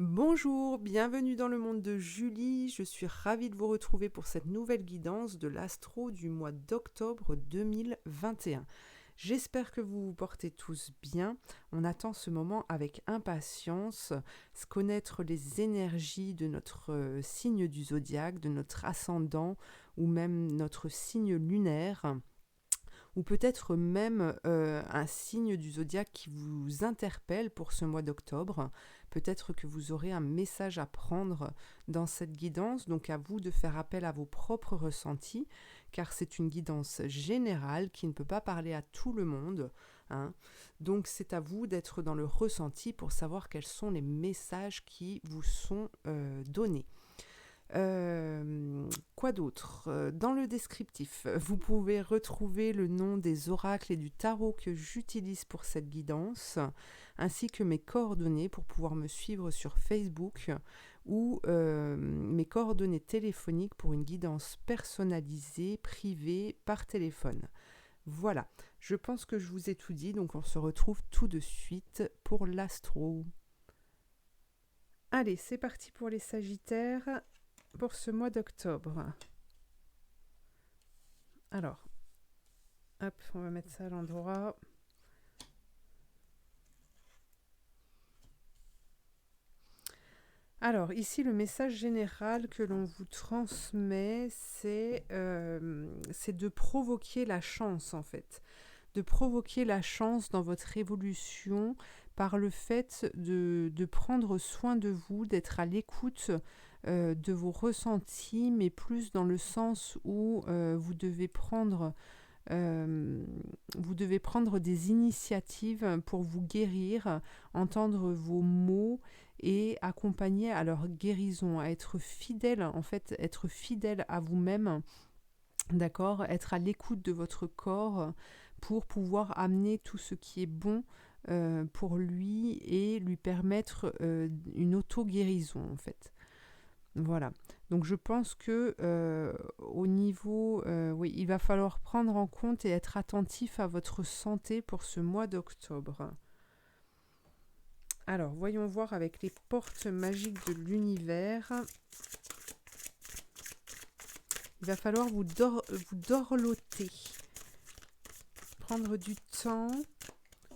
Bonjour, bienvenue dans le monde de Julie. Je suis ravie de vous retrouver pour cette nouvelle guidance de l'astro du mois d'octobre 2021. J'espère que vous vous portez tous bien. On attend ce moment avec impatience, connaître les énergies de notre signe du zodiaque, de notre ascendant ou même notre signe lunaire, ou peut-être même un signe du zodiaque qui vous interpelle pour ce mois d'octobre. Peut-être que vous aurez un message à prendre dans cette guidance, donc à vous de faire appel à vos propres ressentis, car c'est une guidance générale qui ne peut pas parler à tout le monde, hein. Donc c'est à vous d'être dans le ressenti pour savoir quels sont les messages qui vous sont donnés. Quoi d'autre? Dans le descriptif, vous pouvez retrouver le nom des oracles et du tarot que j'utilise pour cette guidance, ainsi que mes coordonnées pour pouvoir me suivre sur Facebook ou mes coordonnées téléphoniques pour une guidance personnalisée, privée, par téléphone. Voilà, je pense que je vous ai tout dit, donc on se retrouve tout de suite pour l'astro. Allez, c'est parti pour les Sagittaires pour ce mois d'octobre. Alors, hop, on va mettre ça à l'endroit. Alors, ici, le message général que l'on vous transmet, c'est de provoquer la chance, en fait. De provoquer la chance dans votre évolution par le fait de prendre soin de vous, d'être à l'écoute de vos ressentis, mais plus dans le sens où vous devez prendre des initiatives pour vous guérir, entendre vos mots et accompagner à leur guérison, à être fidèle, en fait, être fidèle à vous-même, d'accord, être à l'écoute de votre corps pour pouvoir amener tout ce qui est bon pour lui et lui permettre une auto-guérison, en fait. Voilà. Donc je pense que au niveau, oui, il va falloir prendre en compte et être attentif à votre santé pour ce mois d'octobre. Alors, voyons voir avec les portes magiques de l'univers. Il va falloir vous dorloter, prendre du temps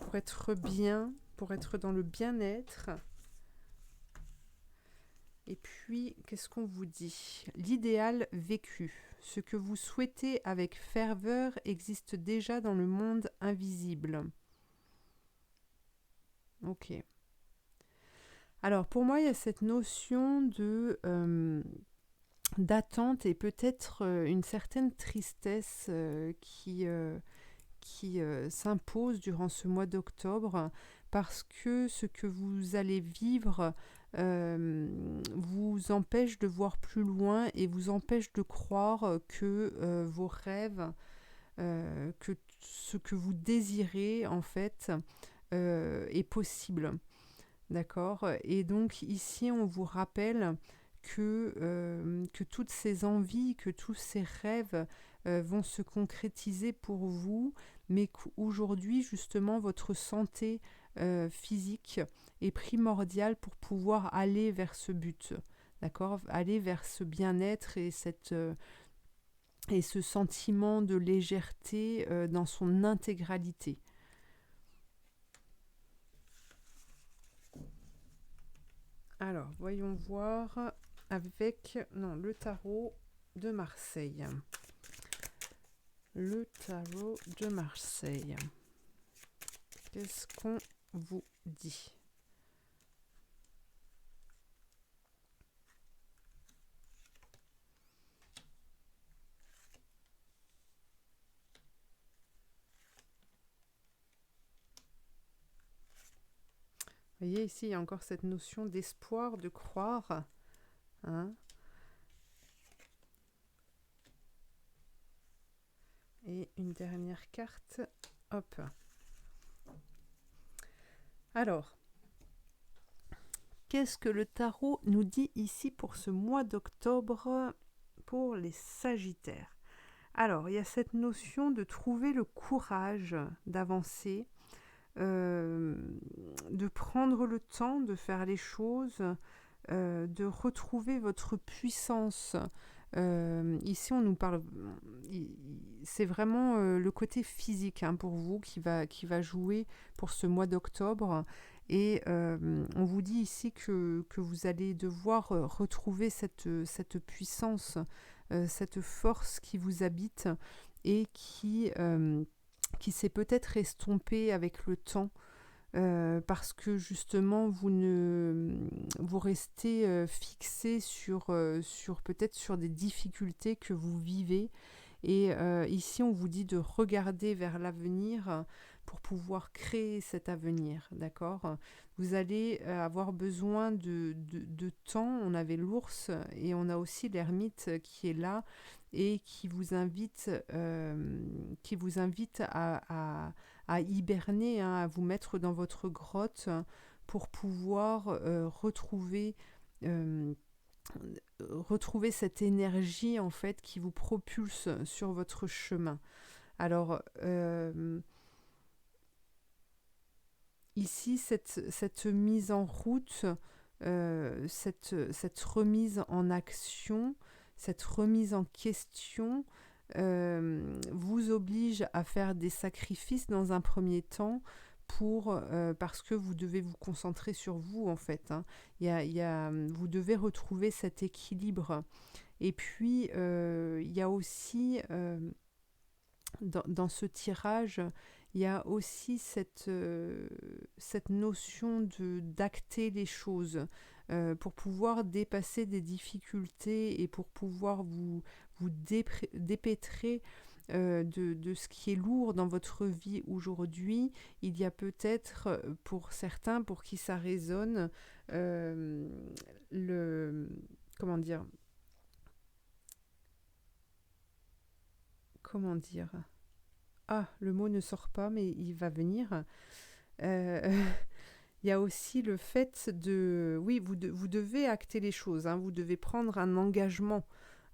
pour être bien, pour être dans le bien-être. Et puis, qu'est-ce qu'on vous dit? L'idéal vécu. Ce que vous souhaitez avec ferveur existe déjà dans le monde invisible. Ok. Alors, pour moi, il y a cette notion d'attente et peut-être une certaine tristesse qui s'impose durant ce mois d'octobre parce que ce que vous allez vivre vous empêche de voir plus loin et vous empêche de croire que vos rêves, que ce que vous désirez en fait est possible. D'accord? Et donc ici on vous rappelle que toutes ces envies, que tous ces rêves vont se concrétiser pour vous, mais qu'aujourd'hui justement votre santé physique est primordiale pour pouvoir aller vers ce but, d'accord, aller vers ce bien-être et et ce sentiment de légèreté dans son intégralité. Alors, voyons voir avec le tarot de Marseille. Le tarot de Marseille. Qu'est-ce qu'on vous dit? Vous voyez, ici, il y a encore cette notion d'espoir, de croire. Hein? Et une dernière carte. Hop. Alors, qu'est-ce que le tarot nous dit ici pour ce mois d'octobre pour les Sagittaires? Alors, il y a cette notion de trouver le courage d'avancer, euh, de prendre le temps de faire les choses, de retrouver votre puissance. Ici, on nous parle, c'est vraiment le côté physique hein, pour vous qui va jouer pour ce mois d'octobre. Et on vous dit ici que vous allez devoir retrouver cette puissance, cette force qui vous habite et qui s'est peut-être estompée avec le temps. Parce que justement vous restez fixé sur peut-être sur des difficultés que vous vivez et ici on vous dit de regarder vers l'avenir pour pouvoir créer cet avenir, d'accord. Vous allez avoir besoin de temps. On avait l'ours et on a aussi l'ermite qui est là et qui vous invite à hiberner, hein, à vous mettre dans votre grotte pour pouvoir euh, retrouver cette énergie en fait qui vous propulse sur votre chemin. Alors ici cette mise en route, cette remise en action, cette remise en question vous oblige à faire des sacrifices dans un premier temps parce que vous devez vous concentrer sur vous en fait. Hein. Vous devez retrouver cet équilibre. Et puis il y a aussi dans ce tirage, il y a aussi cette notion d'acter les choses pour pouvoir dépasser des difficultés et pour pouvoir vous dépêtrer de ce qui est lourd dans votre vie aujourd'hui. Il y a peut-être pour certains pour qui ça résonne le comment dire ah, le mot ne sort pas, mais il va venir. Euh, il y a aussi le fait de... Oui, vous devez acter les choses, hein, vous devez prendre un engagement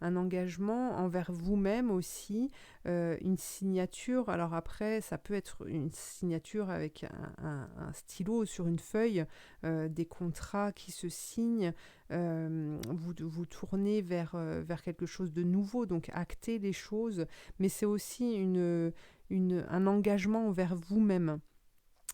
envers vous-même aussi, une signature. Alors après, ça peut être une signature avec un stylo sur une feuille, des contrats qui se signent, vous tournez vers quelque chose de nouveau, donc acter les choses, mais c'est aussi un engagement envers vous-même.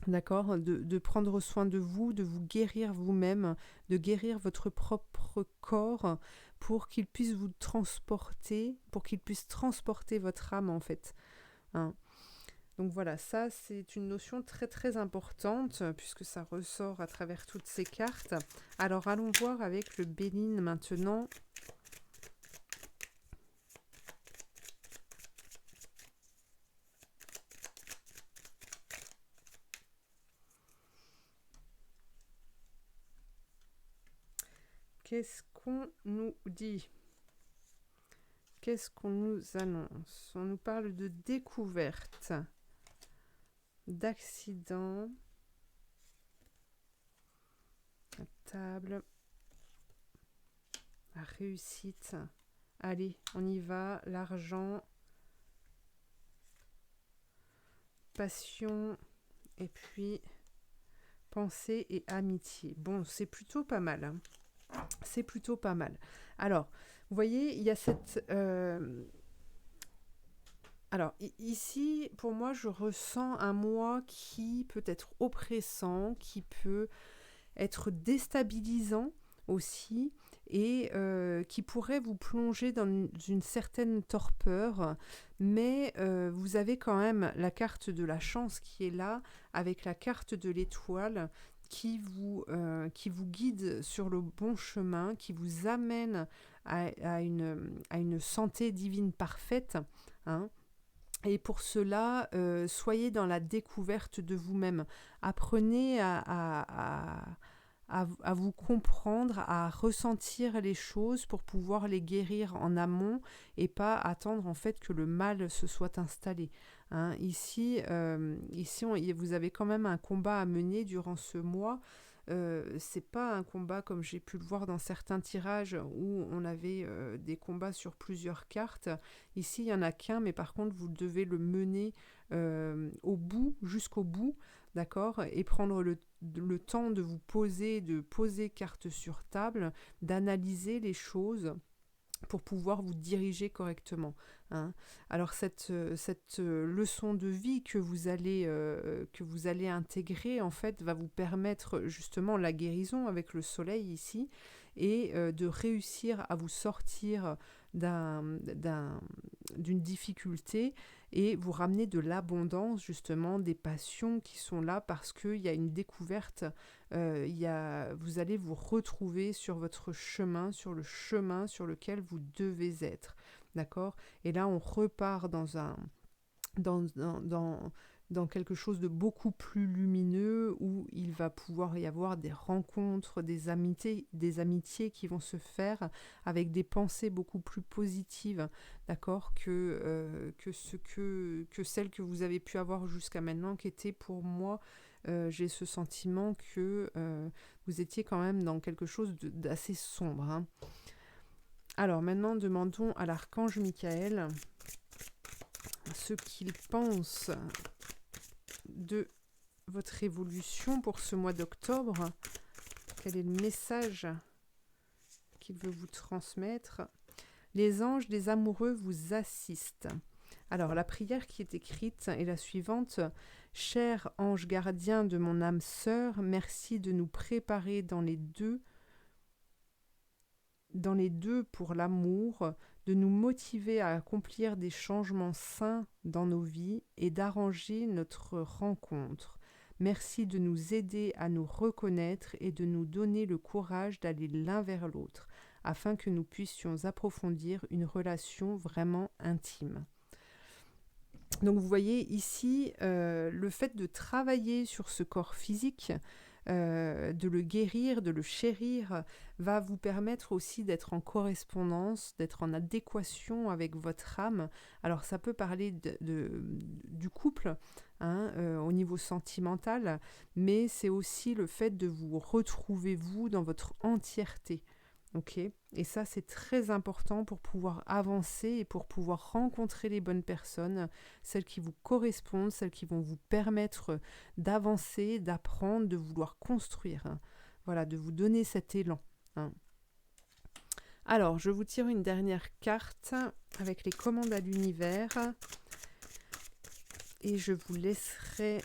D'accord, de prendre soin de vous, de vous guérir vous-même, de guérir votre propre corps pour qu'il puisse vous transporter, pour qu'il puisse transporter votre âme en fait. Hein. Donc voilà, ça c'est une notion très très importante puisque ça ressort à travers toutes ces cartes. Alors allons voir avec le Béline maintenant. Qu'est-ce qu'on nous dit ? Qu'est-ce qu'on nous annonce ? On nous parle de découverte, d'accident, la table, la réussite. Allez, on y va. L'argent, passion, et puis pensée et amitié. Bon, c'est plutôt pas mal. Hein. C'est plutôt pas mal. Alors, vous voyez, il y a cette... Alors, ici, pour moi, je ressens un moi qui peut être oppressant, qui peut être déstabilisant aussi, et qui pourrait vous plonger dans une certaine torpeur, mais vous avez quand même la carte de la chance qui est là, avec la carte de l'étoile, qui vous guide sur le bon chemin, qui vous amène à une santé divine parfaite. Hein. Et pour cela, soyez dans la découverte de vous-même. Apprenez à vous comprendre, à ressentir les choses pour pouvoir les guérir en amont et pas attendre en fait que le mal se soit installé. Hein, ici, vous avez quand même un combat à mener durant ce mois. C'est pas un combat comme j'ai pu le voir dans certains tirages où on avait des combats sur plusieurs cartes. Ici, il n'y en a qu'un, mais par contre, vous devez le mener au bout, jusqu'au bout. d'accord? Et prendre le temps de vous poser, de poser carte sur table, d'analyser les choses pour pouvoir vous diriger correctement. Hein. Alors cette leçon de vie que vous allez intégrer, en fait, va vous permettre justement la guérison avec le soleil ici, et de réussir à vous sortir d'une difficulté et vous ramener de l'abondance, justement, des passions qui sont là parce qu'il y a une découverte. Vous allez vous retrouver sur votre chemin, sur le chemin sur lequel vous devez être. D'accord ? Et là, on repart dans quelque chose de beaucoup plus lumineux où il va pouvoir y avoir des rencontres, des amitiés qui vont se faire avec des pensées beaucoup plus positives, d'accord, que celles que vous avez pu avoir jusqu'à maintenant, qui étaient pour moi, j'ai ce sentiment que vous étiez quand même dans quelque chose d'assez sombre. Hein. Alors maintenant, demandons à l'archange Michael ce qu'il pense de votre évolution pour ce mois d'octobre. Quel est le message qu'il veut vous transmettre ? Les anges des amoureux vous assistent. Alors, la prière qui est écrite est la suivante. « Cher ange gardien de mon âme sœur, merci de nous préparer dans les deux pour l'amour, de nous motiver à accomplir des changements sains dans nos vies et d'arranger notre rencontre. Merci de nous aider à nous reconnaître et de nous donner le courage d'aller l'un vers l'autre, afin que nous puissions approfondir une relation vraiment intime. » Donc vous voyez ici le fait de travailler sur ce corps physique, de le guérir, de le chérir, va vous permettre aussi d'être en correspondance, d'être en adéquation avec votre âme. Alors ça peut parler du couple, hein, au niveau sentimental, mais c'est aussi le fait de vous retrouver vous dans votre entièreté. Okay. Et ça, c'est très important pour pouvoir avancer et pour pouvoir rencontrer les bonnes personnes, celles qui vous correspondent, celles qui vont vous permettre d'avancer, d'apprendre, de vouloir construire. Hein. Voilà, de vous donner cet élan. Hein. Alors, je vous tire une dernière carte avec les commandes à l'univers et je vous laisserai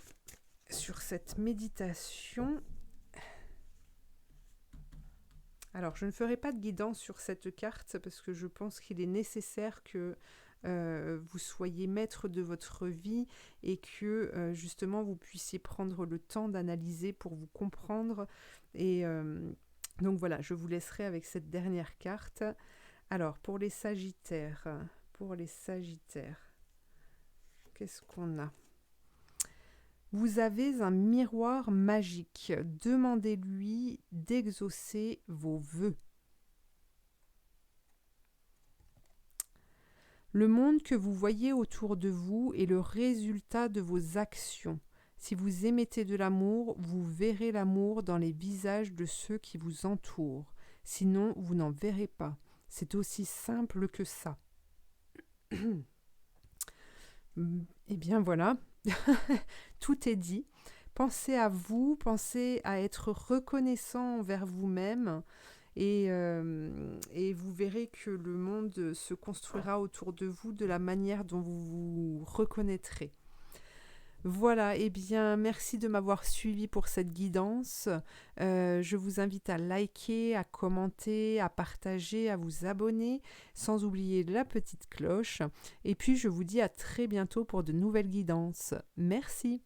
sur cette méditation. Alors, je ne ferai pas de guidance sur cette carte parce que je pense qu'il est nécessaire que vous soyez maître de votre vie et que justement vous puissiez prendre le temps d'analyser pour vous comprendre. Et donc voilà, je vous laisserai avec cette dernière carte. Alors, pour les Sagittaires, qu'est-ce qu'on a ? Vous avez un miroir magique. Demandez-lui d'exaucer vos vœux. Le monde que vous voyez autour de vous est le résultat de vos actions. Si vous émettez de l'amour, vous verrez l'amour dans les visages de ceux qui vous entourent. Sinon, vous n'en verrez pas. C'est aussi simple que ça. Eh bien voilà. Tout est dit. Pensez à vous, pensez à être reconnaissant envers vous-même et vous verrez que le monde se construira autour de vous de la manière dont vous vous reconnaîtrez. Voilà, eh bien, merci de m'avoir suivi pour cette guidance. Je vous invite à liker, à commenter, à partager, à vous abonner, sans oublier la petite cloche. Et puis, je vous dis à très bientôt pour de nouvelles guidances. Merci.